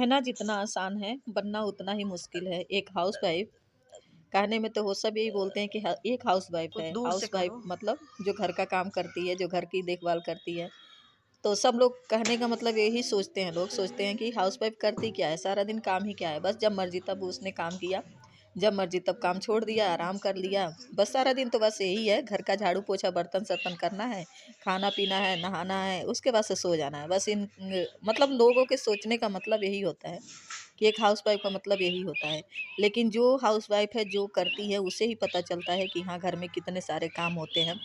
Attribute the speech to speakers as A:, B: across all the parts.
A: कहना जितना आसान है बनना उतना ही मुश्किल है। एक हाउस वाइफ कहने में तो वो सब यही बोलते हैं कि एक हाउस वाइफ है। हाउस वाइफ मतलब जो घर का काम करती है, जो घर की देखभाल करती है। तो सब लोग कहने का मतलब यही सोचते हैं, लोग सोचते हैं कि हाउस वाइफ करती क्या है, सारा दिन काम ही क्या है, बस जब मर्जी तब उसने काम किया, जब मर्जी तब काम छोड़ दिया, आराम कर लिया। बस सारा दिन तो बस यही है, घर का झाड़ू पोछा बर्तन सर्तन करना है, खाना पीना है, नहाना है, उसके बाद से सो जाना है। बस इन मतलब लोगों के सोचने का मतलब यही होता है कि एक हाउस वाइफ का मतलब यही होता है। लेकिन जो हाउस वाइफ है, जो करती है, उसे ही पता चलता है कि हाँ घर में कितने सारे काम होते हैं।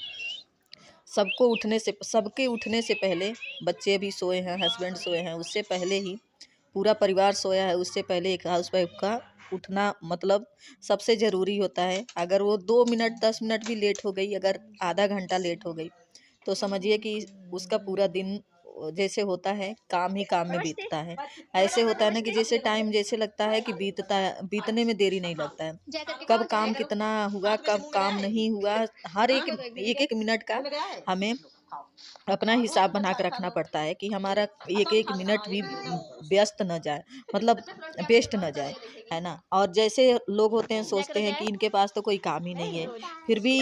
A: सबके उठने से पहले बच्चे भी सोए हैं, हस्बैंड सोए हैं, उससे पहले ही पूरा परिवार सोया है, उससे पहले एक हाउसवाइफ का उठना मतलब सबसे ज़रूरी होता है। अगर वो 2 मिनट 10 मिनट भी लेट हो गई, अगर आधा घंटा लेट हो गई, तो समझिए कि उसका पूरा दिन जैसे होता है काम ही काम में बीतता है। ऐसे होता है ना कि जैसे टाइम जैसे लगता है कि बीतने में देरी नहीं लगता है। कब काम कितना हुआ, कब काम नहीं हुआ, हर एक एक मिनट का हमें अपना हिसाब बना के रखना पड़ता है कि हमारा एक एक मिनट भी व्यस्त न जाए, मतलब वेस्ट न जाए, है ना। और जैसे लोग होते हैं सोचते हैं कि इनके पास तो कोई काम ही नहीं है, फिर भी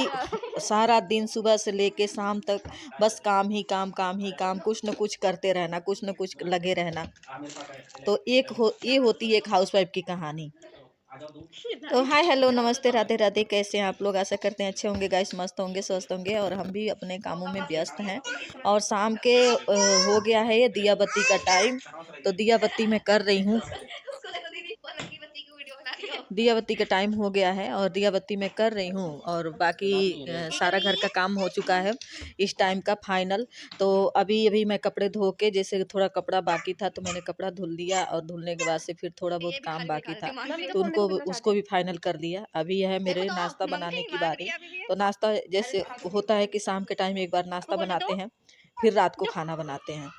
A: सारा दिन सुबह से लेके शाम तक बस काम ही काम, काम ही काम, कुछ न कुछ करते रहना, कुछ न कुछ लगे रहना। तो ये होती है एक हाउसवाइफ की कहानी। तो हाय हेलो नमस्ते राधे राधे, कैसे हैं आप लोग? आशा करते हैं अच्छे होंगे गाइस, मस्त होंगे, स्वस्थ होंगे। और हम भी अपने कामों में व्यस्त हैं। और शाम के हो गया है ये दिया बत्ती का टाइम। तो दिया बत्ती मैं कर रही हूँ, दिया बत्ती का टाइम हो गया है और दिया बत्ती मैं कर रही हूँ। और बाकी सारा घर का काम हो चुका है इस टाइम का फाइनल। तो अभी अभी मैं कपड़े धो के, जैसे थोड़ा कपड़ा बाकी था तो मैंने कपड़ा धुल लिया, और धुलने के बाद से फिर थोड़ा बहुत काम बाकी था तो उनको उसको भी फाइनल कर लिया। अभी यह है मेरे नाश्ता बनाने की बारी। तो नाश्ता जैसे होता है कि शाम के टाइम एक बार नाश्ता बनाते हैं, फिर रात को खाना बनाते हैं।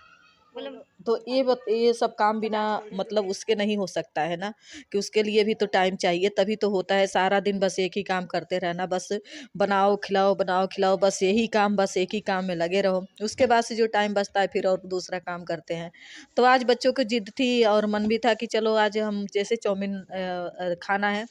A: तो ये सब काम बिना मतलब उसके नहीं हो सकता है ना, कि उसके लिए भी तो टाइम चाहिए, तभी तो होता है। सारा दिन बस एक ही काम करते रहना, बस बनाओ खिलाओ, बस यही काम, बस एक ही काम में लगे रहो। उसके बाद से जो टाइम बचता है फिर और दूसरा काम करते हैं। तो आज बच्चों की जिद थी और मन भी था कि चलो आज हम जैसे चाउमीन खाना है।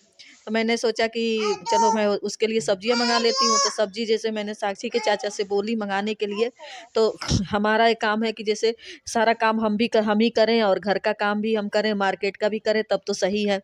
A: तो मैंने सोचा कि चलो मैं उसके लिए सब्जियां मंगा लेती हूँ। तो सब्जी जैसे मैंने साक्षी के चाचा से बोली मंगाने के लिए। तो हमारा एक काम है कि जैसे सारा काम हम ही करें और घर का काम भी हम करें, मार्केट का भी करें, तब तो सही है।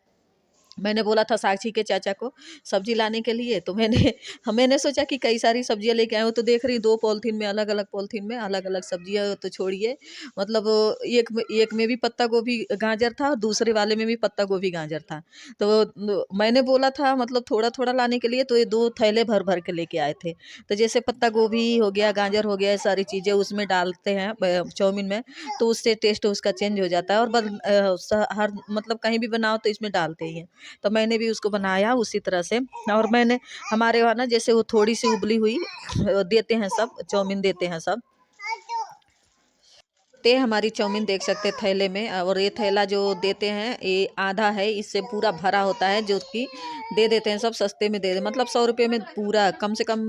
A: मैंने बोला था साक्षी के चाचा को सब्जी लाने के लिए। तो मैंने सोचा कि कई सारी सब्जियां लेके आए हो। तो देख रही 2 पॉलिथीन में, अलग अलग पॉलिथीन में अलग अलग सब्जियां, तो छोड़िए मतलब एक में भी पत्ता गोभी गाजर था और दूसरे वाले में भी पत्ता गोभी गाजर था। तो मैंने बोला था मतलब थोड़ा थोड़ा लाने के लिए, तो ये 2 थैले भर भर के लेके आए थे। तो जैसे पत्ता गोभी हो गया, गाजर हो गया, ये सारी चीज़ें उसमें डालते हैं चाउमीन में, तो उससे टेस्ट उसका चेंज हो जाता है। और हर मतलब कहीं भी बनाओ तो इसमें डालते ही हैं। तो मैंने भी उसको बनाया उसी तरह से। और मैंने हमारे वहाँ ना जैसे वो थोड़ी सी उबली हुई देते हैं, सब चाउमीन देते हैं सब। ते हमारी चाउमीन देख सकते हैं थैले में। और ये थैला जो देते हैं ये आधा है, इससे पूरा भरा होता है, जो कि दे देते हैं सब सस्ते में दे दे, मतलब 100 रुपये में पूरा कम से कम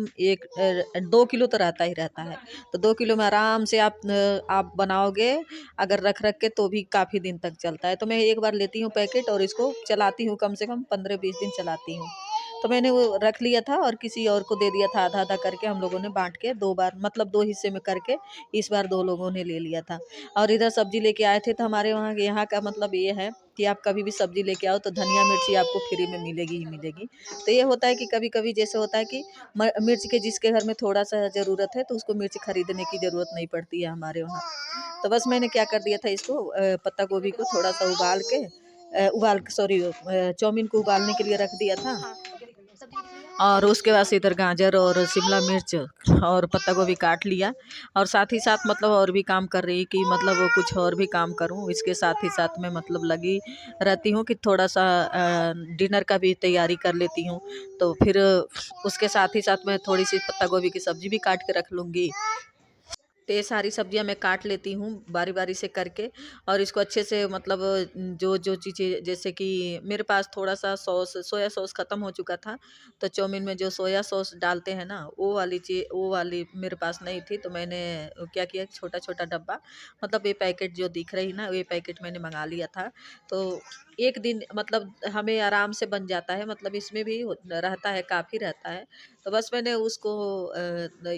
A: 2 किलो तो रहता ही रहता है। तो 2 किलो में आराम से आप बनाओगे, अगर रख रख के, तो भी काफ़ी दिन तक चलता है। तो मैं एक बार लेती हूँ पैकेट और इसको चलाती हूँ, कम से कम 15-20 दिन चलाती हूँ। तो मैंने वो रख लिया था और किसी और को दे दिया था, आधा आधा करके हम लोगों ने बांट के 2 बार, मतलब 2 हिस्से में करके इस बार 2 लोगों ने ले लिया था। और इधर सब्जी लेके आए थे। तो हमारे यहाँ का मतलब ये है कि आप कभी भी सब्जी लेके आओ तो धनिया मिर्ची आपको फ्री में मिलेगी ही मिलेगी। तो ये होता है कि कभी कभी जैसे होता है कि मिर्च के जिसके घर में थोड़ा सा ज़रूरत है तो उसको मिर्च खरीदने की ज़रूरत नहीं पड़ती है हमारे वहाँ। तो बस मैंने क्या कर दिया था, इसको पत्ता गोभी को थोड़ा सा चाउमीन को उबालने के लिए रख दिया था। और उसके बाद से इधर गाजर और शिमला मिर्च और पत्ता गोभी काट लिया। और साथ ही साथ मतलब और भी काम कर रही कि मतलब वो कुछ और भी काम करूं, इसके साथ ही साथ में मतलब लगी रहती हूँ कि थोड़ा सा डिनर का भी तैयारी कर लेती हूँ। तो फिर उसके साथ ही साथ मैं थोड़ी सी पत्ता गोभी की सब्जी भी काट के रख लूँगी। तो ये सारी सब्जियां मैं काट लेती हूँ बारी बारी से करके, और इसको अच्छे से मतलब जो जो चीज़ें, जैसे कि मेरे पास थोड़ा सा सॉस, सोया सॉस ख़त्म हो चुका था, तो चाउमीन में जो सोया सॉस डालते हैं ना, वो वाली मेरे पास नहीं थी, तो मैंने क्या किया, छोटा छोटा डब्बा, मतलब ये पैकेट जो दिख रही ना, ये पैकेट मैंने मंगा लिया था। तो एक दिन मतलब हमें आराम से बन जाता है, मतलब इसमें भी रहता है, काफ़ी रहता है। तो बस मैंने उसको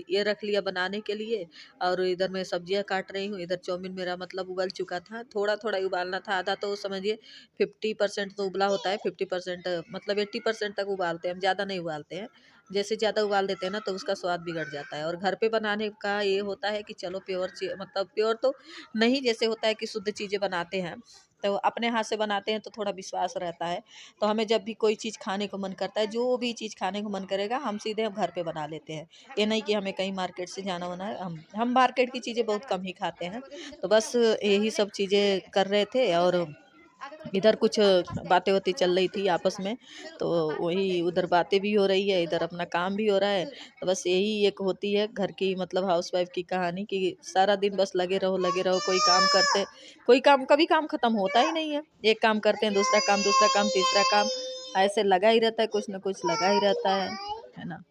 A: ये रख लिया बनाने के लिए, और इधर मैं सब्जियां काट रही हूँ, इधर चाउमीन मेरा मतलब उबल चुका था, थोड़ा थोड़ा ही उबालना था, आधा तो समझिए 50% तो उबला होता है, 50% मतलब 80% तक उबालते हैं हम, ज़्यादा नहीं उबालते हैं। जैसे ज़्यादा उबाल देते हैं ना, तो उसका स्वाद बिगड़ जाता है। और घर पे बनाने का ये होता है कि चलो प्योर मतलब प्योर तो नहीं, जैसे होता है कि शुद्ध चीज़ें बनाते हैं, तो अपने हाथ से बनाते हैं तो थोड़ा विश्वास रहता है। तो हमें जब भी कोई चीज़ खाने को मन करता है, जो भी चीज़ खाने को मन करेगा, हम सीधे हम घर पे बना लेते हैं। ये नहीं कि हमें कहीं मार्केट से जाना होना है, हम मार्केट की चीज़ें बहुत कम ही खाते हैं। तो बस यही सब चीज़ें कर रहे थे, और इधर कुछ बातें होती चल रही थी आपस में, तो वही उधर बातें भी हो रही है, इधर अपना काम भी हो रहा है। तो बस यही एक होती है घर की, मतलब हाउसवाइफ की कहानी, कि सारा दिन बस लगे रहो, कोई काम करते, कोई काम, कभी काम खत्म होता ही नहीं है। एक काम करते हैं, दूसरा काम, तीसरा काम, ऐसे लगा ही रहता है, कुछ ना कुछ लगा ही रहता है ना।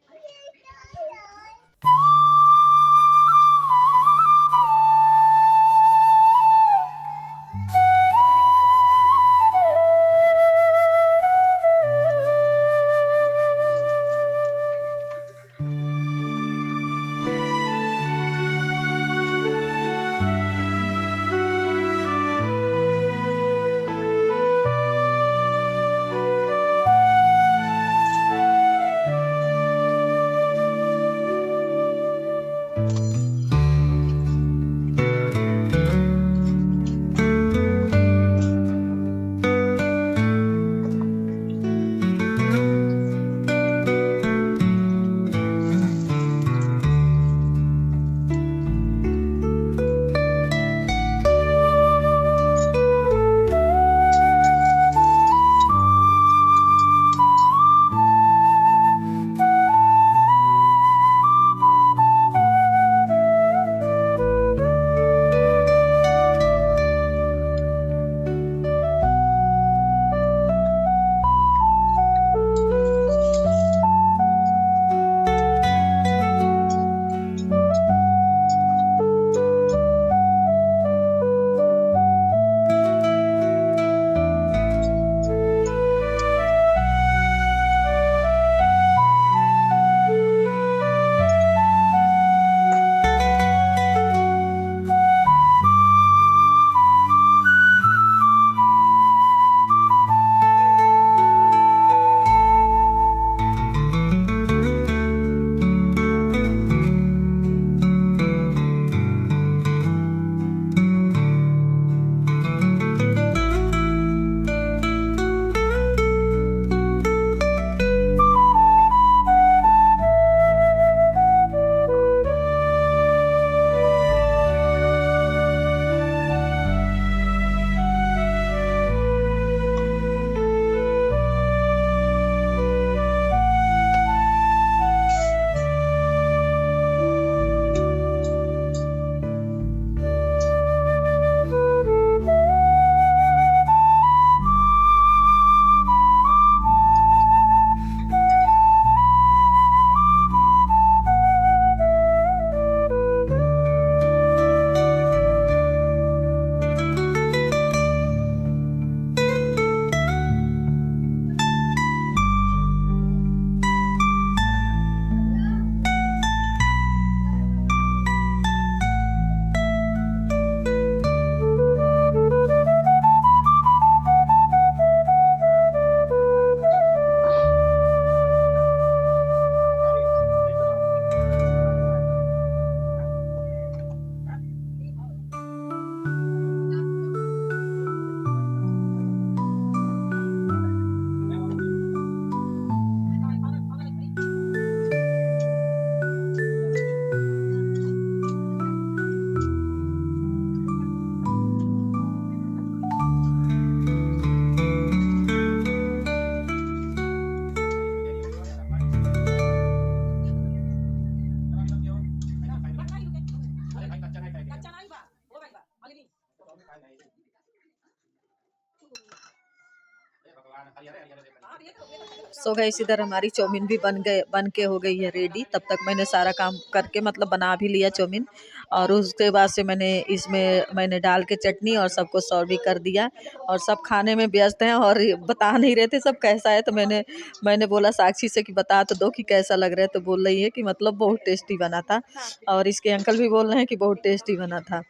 A: सो गाइस इधर हमारी चाउमीन भी बन के हो गई है रेडी। तब तक मैंने सारा काम करके मतलब बना भी लिया चाउमीन, और उसके बाद से मैंने डाल के चटनी और सबको सर्व भी कर दिया, और सब खाने में व्यस्त हैं और ये बता नहीं रहे थे सब कैसा है। तो मैंने बोला साक्षी से कि बता तो दो कि कैसा लग रहा है, तो बोल रही है कि मतलब बहुत टेस्टी बना था, और इसके अंकल भी बोल रहे हैं कि बहुत टेस्टी बना था।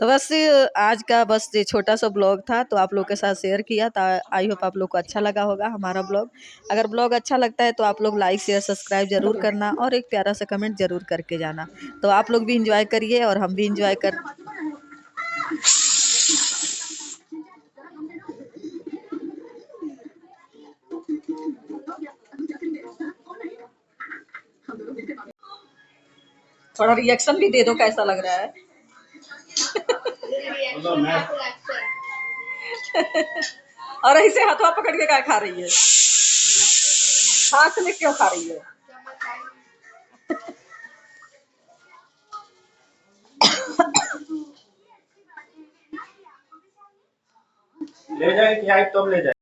A: तो बस आज का बस ये छोटा सा ब्लॉग था, तो आप लोग के साथ शेयर किया था। आई होप आप लोग को अच्छा लगा होगा हमारा ब्लॉग। अगर ब्लॉग अच्छा लगता है तो आप लोग लाइक शेयर सब्सक्राइब जरूर करना, और एक प्यारा सा कमेंट जरूर करके जाना। तो आप लोग भी इंजॉय करिए और हम भी इंजॉय कर। थोड़ा रिएक्शन भी दे दो कैसा लग रहा है। और ऐसे हाथों पकड़ के क्या खा रही है? हाथ में क्यों खा रही है? ले जाए क्या, तुम ले जाए।